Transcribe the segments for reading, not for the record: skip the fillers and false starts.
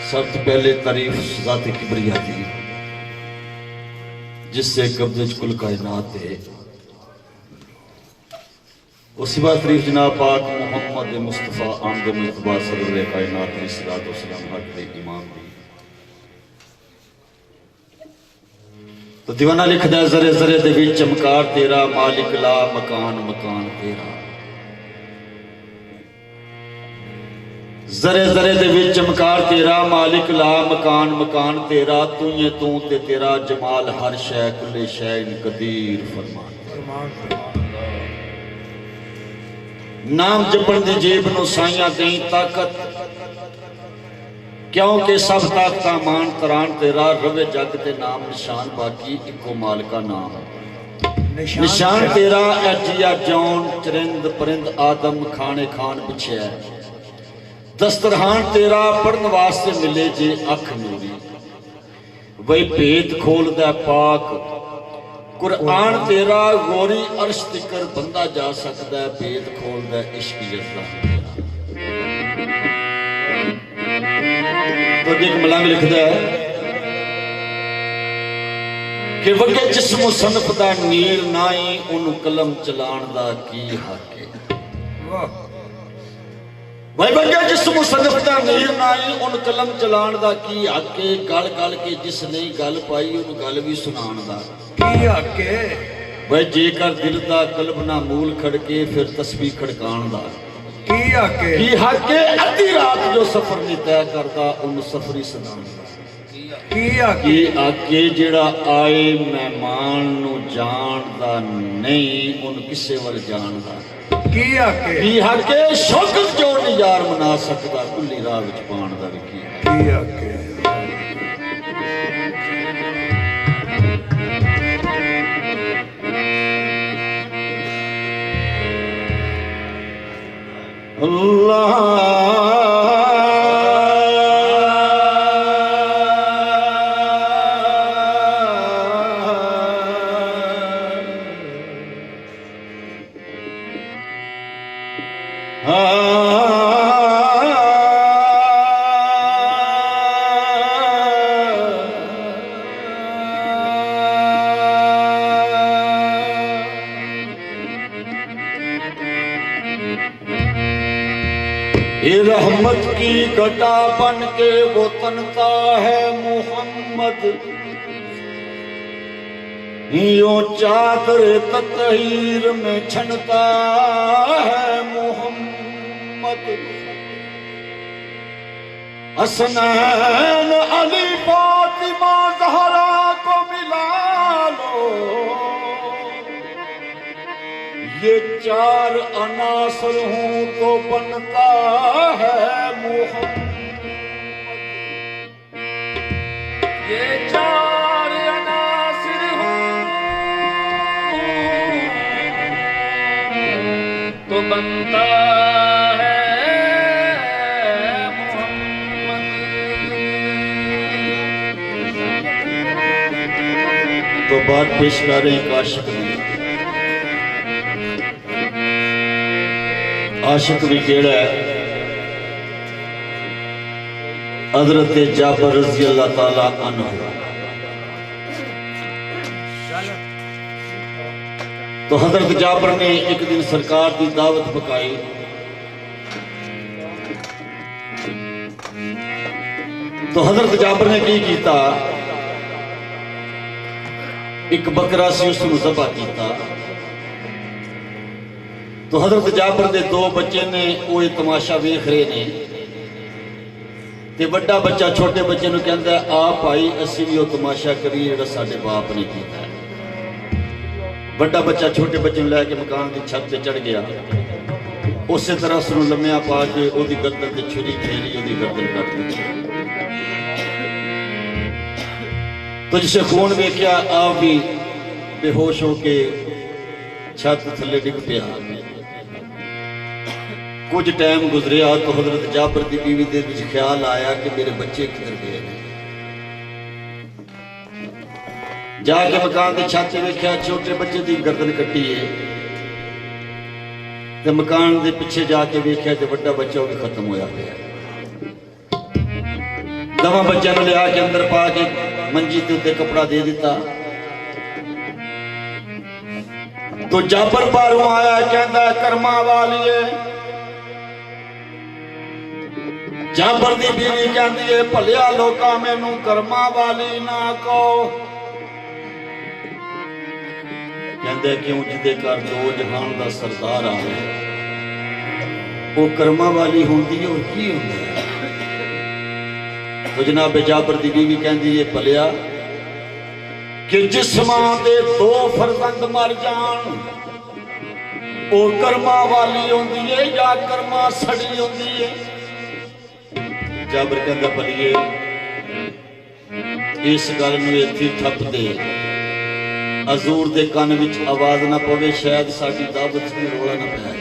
सबसे पहले तारीफ ज़ात किबरिया की, जिससे कब्ज़े कुल कायनात है। उसके बाद तारीफ जनाब पाक मोहम्मद मुस्तफ़ा आमद मुस्तफ़ा सल्लल्लाहु कायनात अलैहिस्सलातु वस्सलाम हक दे इमाम दी। तो दीवाना लिखदा है, जरे जरे दे विच चमकार तेरा, मालिक ला मकान मकान तेरा। जरे जरे दे विच चमकार तेरा, मालिक ला मकान मकान तेरा। तू ये तू ते तेरा जमाल हर शै कुल्ले शै कदीर फरमान। नाम जपण दी जेब नूं साइयां देई ताकत, क्योंकि सब ताकत मान तरान तेरा। रवे जग ते नाम निशान बाकी, इको मालका नाम निशान तेरा। अजिया जौन चरिंद परिंद आदम खाने खान बिछिया। दस्तरखान तेरा पढ़न वास्ते मिले जे अख नूरी। वही भेद खोलदा पाक कुरआन तेरा। गोरी अर्श तिकर बंदा जा सकता है, भेद खोलदा इश्क जज्बा तेरा। तो एक मलंग लिखदा है कि वगे जिस्म सनफ दा नीर नाई, उन कलम चलाण दा की हक है। भाई बंगे जिस मुसन्नफ दा नीर नाई, उन कलम चलाण दा की हक है। गल गल के जिस नहीं गल पाई, उन गल भी सुनाण दा की हक है। भाई जेकर दिल दा कल्ब ना मूल खड़के, फिर तस्बीह खड़काण दा की हक है। की हक है। अद्धी रात जो सफर नहीं तय करदा, उन सफरी सुनाण दा की हक है। जेड़ा आए मेहमान नूं जानदा नहीं, उन किसे वल जानदा की हक है। शौकत जो नहीं यार मना सकता, खुली राह विच पाण दा भी की हक है। अल्लाह रहमत की घटा बन के वो तनता है मोहम्मद। यो चादर ततहीर में छनता है मोहम्मद। हसनैन अली फातिमा ज़हरा को मिला लो, ये चार अनासर हूं तो बनता है मोहम्मद। ये चार अनासर हूं तो बनता है मोहम्मद। तो बात पेश करें काशिक में। आशिक भी केड़ा है हजरत जाबर रज़ी अल्लाह ताला अन्हु। तो हजरत जाबर ने एक दिन सरकार की दावत पकाई। तो हजरत जाबर ने की कीता, एक बकरा सी उसनूं ज़बह कीता। तो हजरत जाबर के दो बच्चे ने वो तमाशा वेख रहे ने। ते बड़ा बच्चा छोटे बच्चे नूं कहंदा, आ भाई असीं भी वो तमाशा करिए जिहड़ा साडे बाप ने कीता है। बड़ा बच्चा छोटे बच्चे नूं लैके मकान की छत ते चढ़ गया। उस तरह उसनूं लम्मिया पा के ओदी गर्दन ते छुरी फेरी, ओदी गर्दन कट दी। तो जिसे खून वेख्या, आप भी बेहोश होके छत थले डिग पिया। कुछ टाइम गुजरिया तो हजरत जाबर की बीवी के विच ख्याल आया कि मेरे बच्चे किधर गए हैं। जाके मकान की छत वेख्या, छोटे बच्चे की गर्दन कट्टी है, तो मकान के पिछे जाके वेख्या तो बड़ा बच्चा भी खत्म होया पिया। दवा बच्चों को लिया के अंदर पा के मंजी के उत्ते कपड़ा दे दिता। तो जाबर बाहरों आया, कहता कर्मा वालिए। जाबर की बीवी कहती है भलिया लोका मैनू कर्मा वाली ना कहो। कहते क्यों, जिदे घर दो जहान का सरदार आवे वो कर्मा वाली होंदी है, और की होंदा है। तो जनाब जाबर की बीवी कहती है भलिया कि जिस मां के दो फरजंद मर जान वो कर्मा वाली होंदी है या कर्मा सड़ी होंदी है। जाबर कहता भलिए इस गल नूं इत्थे ठप दे, हजूर दे कान विच आवाज ना पवे, शायद साडी दावत में रोला ना पै जाए।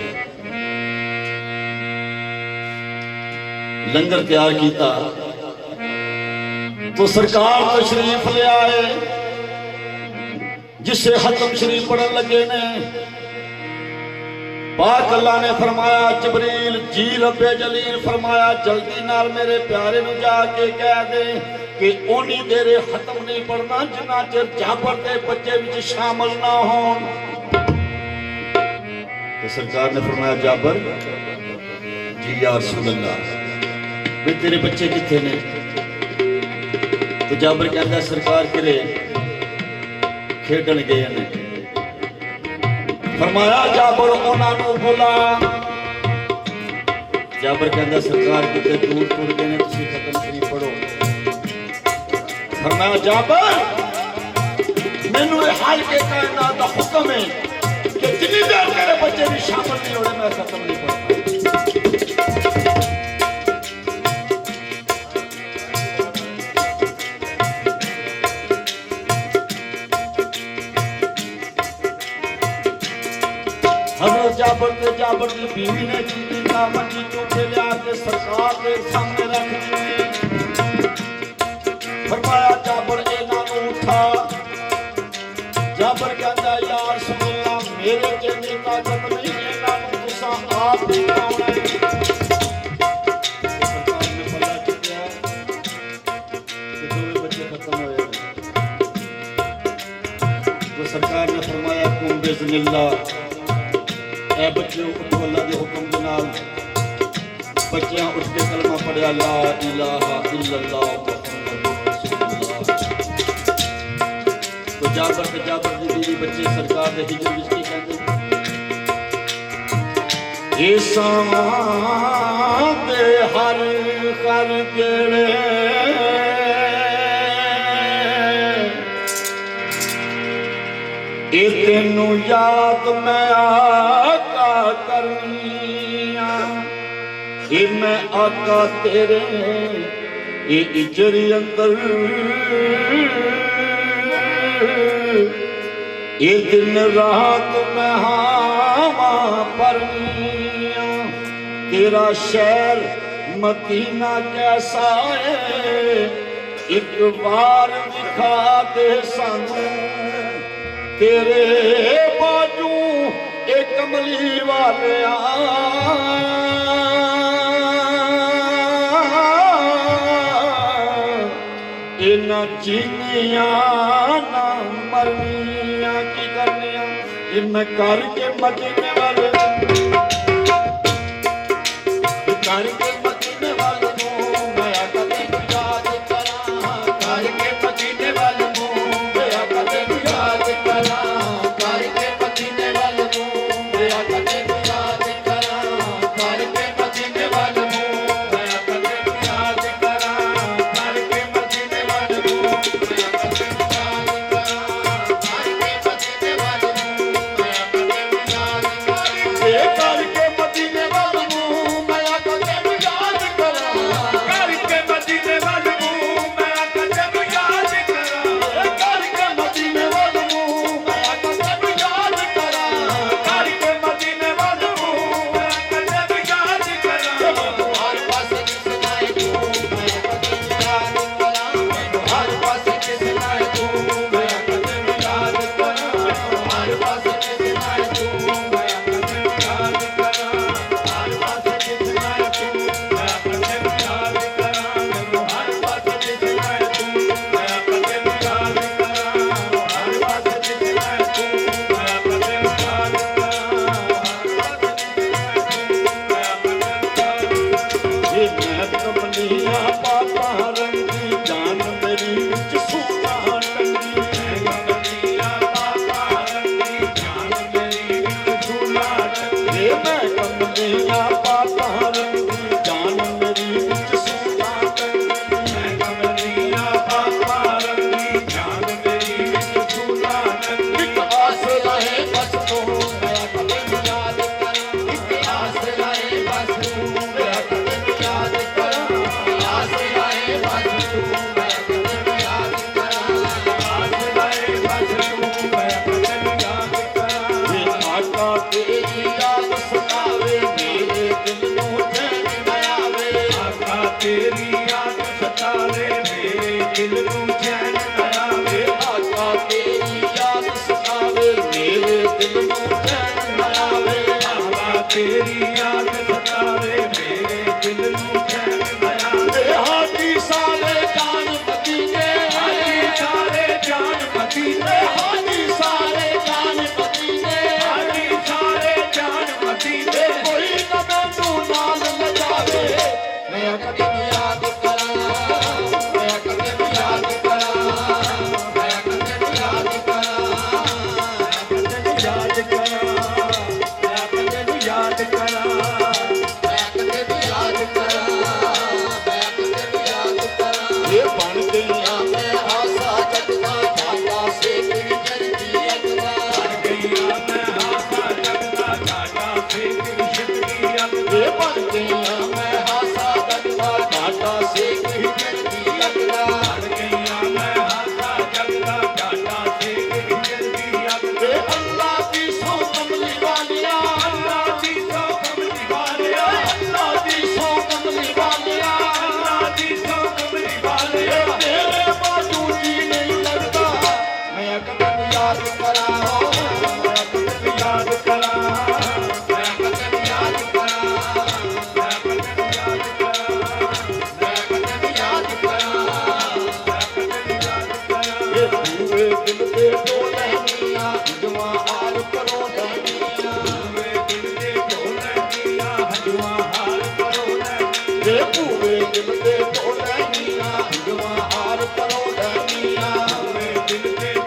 लंगर तैयार किया तो सरकार तशरीफ ले आए, जिसे हतम शरीफ पढ़न लगे ने। पाक अल्लाह ने फरमाया जबरील जी रब्बे जलील फरमाया जल्दी नाल मेरे प्यारे नूं जाके कह दे कि ओनी देरे खत्म नहीं पढ़ना जिन्ना चिर जाबर दे बच्चे विच शामिल ना होन। तो सरकार ने फरमाया जाबर जी या रसूल अल्लाह वे तेरे बच्चे किथे ने। तो जाबर कहता सरकार करे खेडन गए ने। फरमाया जाबर उन्होंने बुला। जाबर कहता सरकार कितने दूर टुर गए ने, तुसीं खत्म शरीफ पढ़ो। फरमाया जाबर मैनू हाल के कायनात का हुक्म है कि जितनी देर मेरे बच्चे भी शामिल नहीं होने मैं खत्म नहीं पढ़ता। जाबर की बीवी ने चीज़ा मंजी चौके लिया के सरकार के सामने रख दी। फरमाया जाबर इन्हां नूं उठा। जाबर कहता यार सुनला मेरे चेहरे ताकत नहीं, इन्हां नूं तुसां आप ही उठाउणा है। सरकार ने पल्ला चुकिया कि दोवें बच्चे खत्म होए। तो सरकार ने फरमाया कुम बिस्मिल्लाह ए बच्चों उठो अल्लाह के हुक्म के नाल। बच्चियां उठ के कलमा पढ़िया ला इलाहा इल्लल्लाह मुहम्मदुर रसूलुल्लाह। तो जाबर की बीवी बच्चे सरकार के हिजर विच की कहंदे इसां दे हर कर केड़े ए तेनू याद मैं आका करनिया। ए मैं आका तेरे ए इजरी अंदर ए दिन रात मैं हावा परनिया। तेरा शहर मदीना कैसा है एक बार दिखा दे सानू। तेरे बाजू एक कमली वाले इन्हां चीनिया ना मरनिया की करनिया। इन करके मदीने वाले करके मदीने वाले मैं कदे याद करा। करके मदीने वाले मैं कदे याद करा। करके मदीने वाले मैं कदे याद करा। करके मदीने वाले मैं कदे याद करा। करके मदीने वाले मैं कदे याद करा। करके मदीने वाले मैं कदे याद करा। ए करके मदीने वाले तेरी याद सतावे मेरे दिल नूं चैन न आवे आका तेरी याद सतावे मेरे दिल नूं चैन न आवे आका तेरी याद सतावे मेरे दिल नूं चैन न आवे आका तेरी याद सतावे मेरे दिल नूं चैन न आवे हाजी सारे जान मदीने हाजी सारे जान मदीने हाजी सारे जान मदीने हाजी सारे जान मदीने कोई न मैनू नाल न जावे मैं कदम याद करा मैं कदम याद करा मैं कदम याद करा याद करा याद करा मैं कदम याद करा मैं कदम याद करा ये बन गईया मैं हासा जगदा जाता से तेरी करती अगला बन गईया मैं हासा जगदा घाटा से शिकरी अगला ये बन गईया मैं हासा जगदा घाटा से तेरी करती अगला बन गईया मैं हासा जगदा घाटा से शिकरी अगला ये अल्लाह की सौ कमली वालिया अल्लाह दी सौ कमली वालिया अल्लाह की सौ कमली वालिया अल्लाह दी सौ कमली वालिया तेरे बाजू जी नहीं लगता मैं कदम याद करा मैं कदम याद करा मैं कदम याद करा मैं कदम याद करा मैं कदम याद करा ये पूरे दिल दे डोले मियां जुआ हाल करो दनिया ये पूरे दिल दे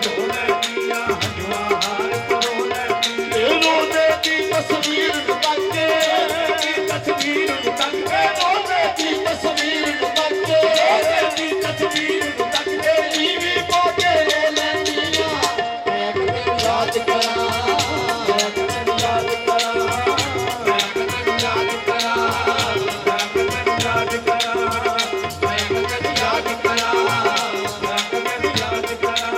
डोले मियां जुआ हाल करो दनिया ये रोज़े की तस्वीर लुटाके तस्वीर उतंगे रोज़े की तस्वीर लुटाके की तस्वीर उतंगे टीवी को के लेनिया मैं कदम याद करा मैं कदम याद करा मैं कदम याद करा याद करा मैं कदम याद करा याद करा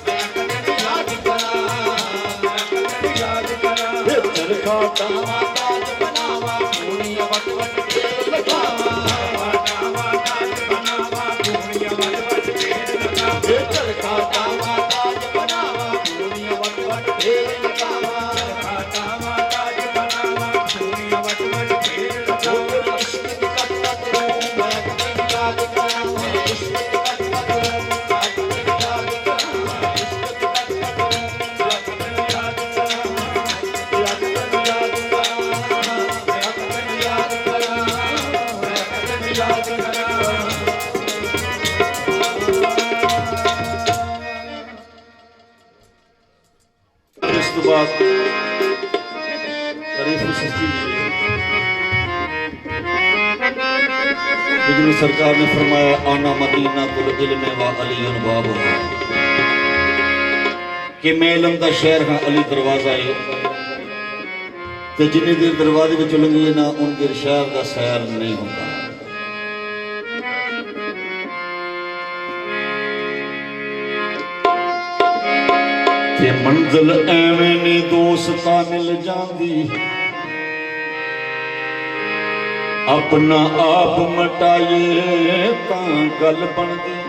मैं कदम याद करा याद करा ये चरखा टावा ताज बनावा पूनिया वट वट खेल लगावा ये चरखा टावा ताज बनावा पूनिया वट वट खेल लगावा इश्क की कटना करूं मैं कदम याद करा मैं इश्क की कटना करूं मैं कदम याद करा मैं इश्क की कटना करूं मैं कदम याद करा मैं कदम याद करा मैं कदम याद करा मैं कदम याद करा इस तो बाद तारीफ सस्ती बिजली सरकार ने फरमाया आना मदीना कुल इल्म व अली बाब कि मैं इल्म दा शहर हां अली दरवाजा है ते जिन्नी देर दरवाजे विच लंघी ना उन देर शहर दा सैर नहीं होता ते मंजिल एवें नी दोस्तां मिल जांदी अपना आप मटाइए तां गल बनदी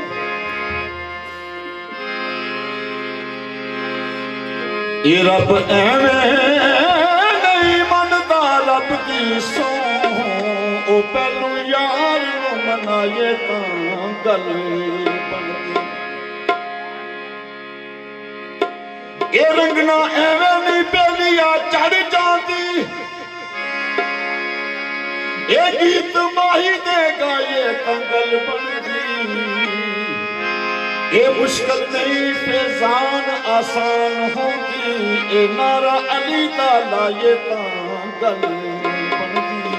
ये रब एवें नहीं मनदा रब दी सौ ओ पहलू यार नूं मनाइए तां गल बनदी ये रंगना एवें नहीं पहलिया चढ़ जाती ये गीत माही देगा ये कंगल बनदी ये मुश्किल नहीं फैजान आसान होगी ये नारा अली दा लाए तां गल बनदी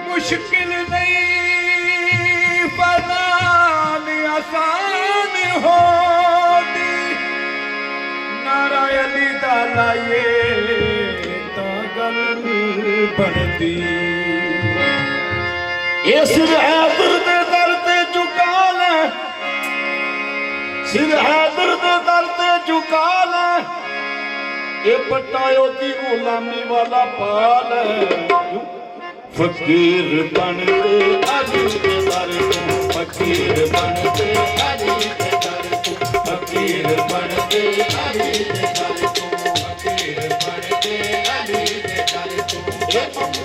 मुश्किल नहीं फैजान आसान होगी नारा अली दा लाए तां गल बनदी ये सिर हैदर दे दर ते झुका ले सिर हैदर दे दर ते झुका ले ये पटायो दी गुलामी वाला पाल है फकीर बनते अली के दर तू फकीर बनते अली के दर तू फकीर बनते अली के दर तू फकीर बनते अली के दर तू